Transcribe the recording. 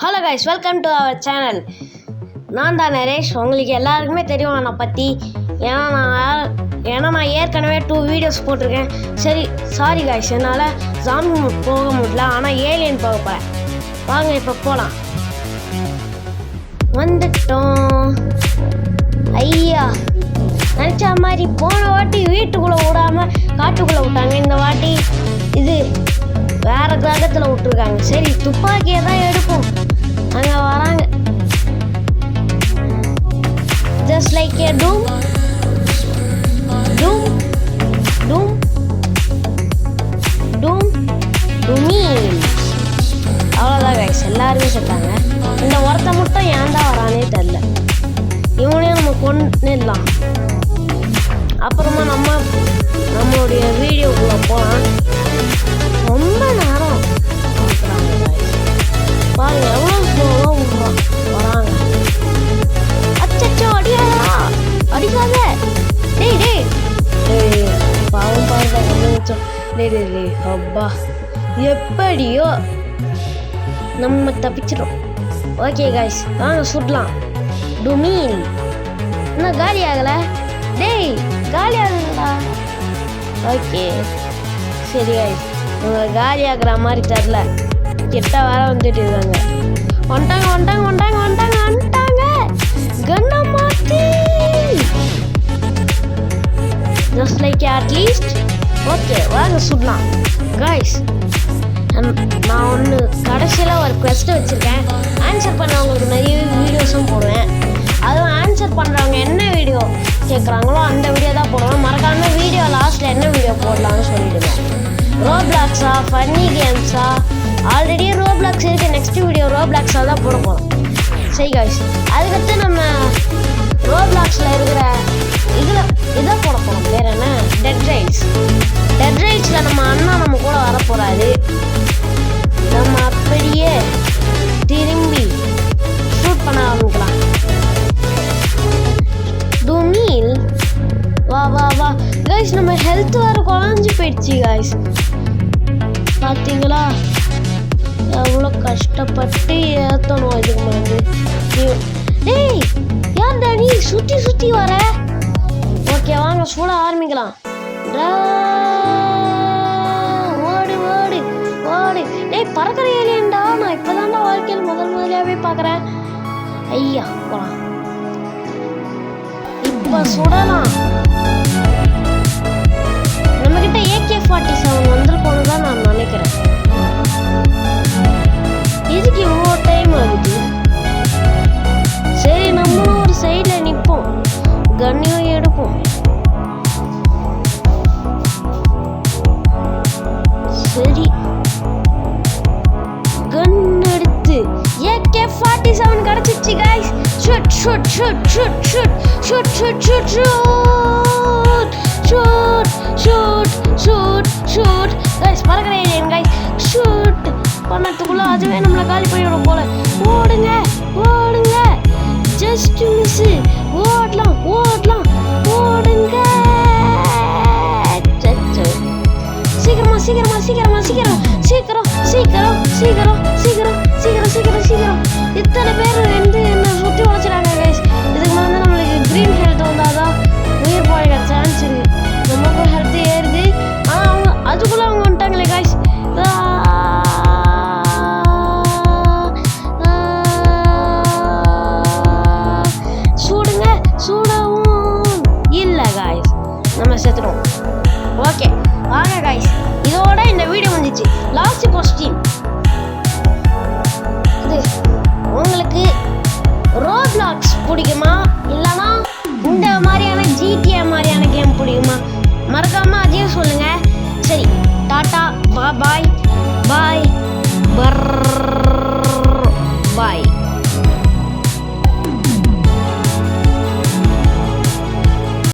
Hello guys, welcome to our channel. நான் தான் நரேஷ். உங்களுக்கு எல்லாருக்குமே தெரியும் என்னை பற்றி. ஏன்னா நான் ஏற்கனவே 2 வீடியோஸ் போட்டிருக்கேன். சரி, சாரி கைஸ், என்னால் ஜாம்பி போக முடியல, ஆனால் ஏலியன் போக போகிறேன். வாங்க இப்போ போகலாம். வந்துட்டோம். ஐயா, நினச்ச மாதிரி போன வாட்டி வீட்டுக்குள்ளே விடாமல் காட்டுக்குள்ளே விட்டாங்க. இந்த வாட்டி இது வேற கிரகத்தில் விட்டுருக்காங்க. சரி, துப்பாக்கியை தான் எடுப்போம். அங்கே வராங்க. ஜஸ்ட் லைக் ஏ டூம் டூம் டூம் டூம் டூமீன். அவ்வளோதான் கைஸ், எல்லாருமே சொல்லிட்டாங்க. இந்த ஒருத்த மட்டும் ஏன் தான் வரானே தெரில. இவனையும் நம்ம கொண்டுடலாம். அப்புறமா நம்மளுடைய வீடியோக்குள்ளே போகலாம். ரொம்ப நேரம் பாருங்க, எவ்வளோ ஸ்லோவாக விடுறான். வராங்க. அச்சோ, அடிக்காதா, அடிக்காத. டேய் டேய் டேய், பாவம் பாருங்க. டேய் டேய் டேய், அப்பா, எப்படியோ நம்ம தப்பிச்சிடும். ஓகே கைஸ், வாங்க சுடலாம். டுமீல் இன்னும் காலி ஆகலை. டேய், காலி ஆகுங்களா? ஓகே சரி கைஸ், காலி ஆகுற மாதிரி தெரில. கிட்ட வேற வந்துட்டு இருக்காங்க. வந்துட்டாங்க. கண்ணை மாத்தி ஜஸ்ட் லைக் அட்லீஸ்ட். ஓகே, வாங்க சுடலாம் கைஸ். நான் ஒன்று கடைசியில் ஒரு குவெஸ்ட் வச்சுருக்கேன். ஆன்சர் பண்ணவங்களுக்கு நிறைய வீடியோஸும் போடுவேன். அதுவும் ஆன்சர் பண்ணுறவங்க என்ன வீடியோ கேட்குறாங்களோ அந்த வீடியோ தான் போடுவேன். மறக்காமல் வீடியோ லாஸ்ட்டில் என்ன வீடியோ போடலான்னு சொல்லிவிடுவேன். ரோப்ளாக்ஸா, ஃபன்னி கேம்ஸா? ஆல்ரெடி ரோப்ளாக்ஸ் இருக்குது. நெக்ஸ்ட் வீடியோ ரோப்ளாக்ஸாக தான் போட போகிறோம். சரி கைஸ், அதுக்கடுத்து நம்ம ரோப்ளாக்ஸில் இருக்கிற இதை போட போகிறோம். வேறு என்ன? டெட் ரைட்ஸில் நம்ம அண்ணா நம்ம கூட வரப்போகிறாரு. நம்ம அப்படியே திரும்பி ஷூட் பண்ண ஆரம்பிக்கலாம். டூமீல் வா வா வா கைஸ். நம்ம ஹெல்த் வேறு குறைஞ்சி போயிடுச்சு கைஸ். பார்த்தீங்களா எவ்வளோ கஷ்டப்பட்டு ஏற்றணும். இதுக்கு வந்து டேய், ஏன்டா நீ சுற்றி வர? ஓகே, வாங்க சூட ஆரம்பிக்கலாம். ஓடு ஓடு ஓடு. டேய், பறக்கிற ஏலியன்டா. நான் இப்போ தான்டா வாழ்க்கையில் முதலியாவே பார்க்குறேன். ஐயா, போகலாம். இப்போ சுடலாம். நம்மக்கிட்ட AK-47 வந்துருக்கோன்னு தான் நான் நினைக்கிறேன். இதுக்கு இவ்வளோ டைம் ஆகுது. சரி, நம்மளும் ஒரு சைடில் நிற்போம். கன்னையும் எடுப்போம். சரி, கன் எடுத்து AK-47 கிடச்சிச்சு guys. Shoot shoot shoot shoot shoot shoot shoot shoot shoot shoot shoot shoot guys. பறக்கிற ஏலியன் கைஸ். ஷூட் பண்ணதுக்குள்ள அதுவே நம்மளை காலி பண்ணிவிடும் போல. ஓடுங்க, ஜஸ்ட் மிஸ்.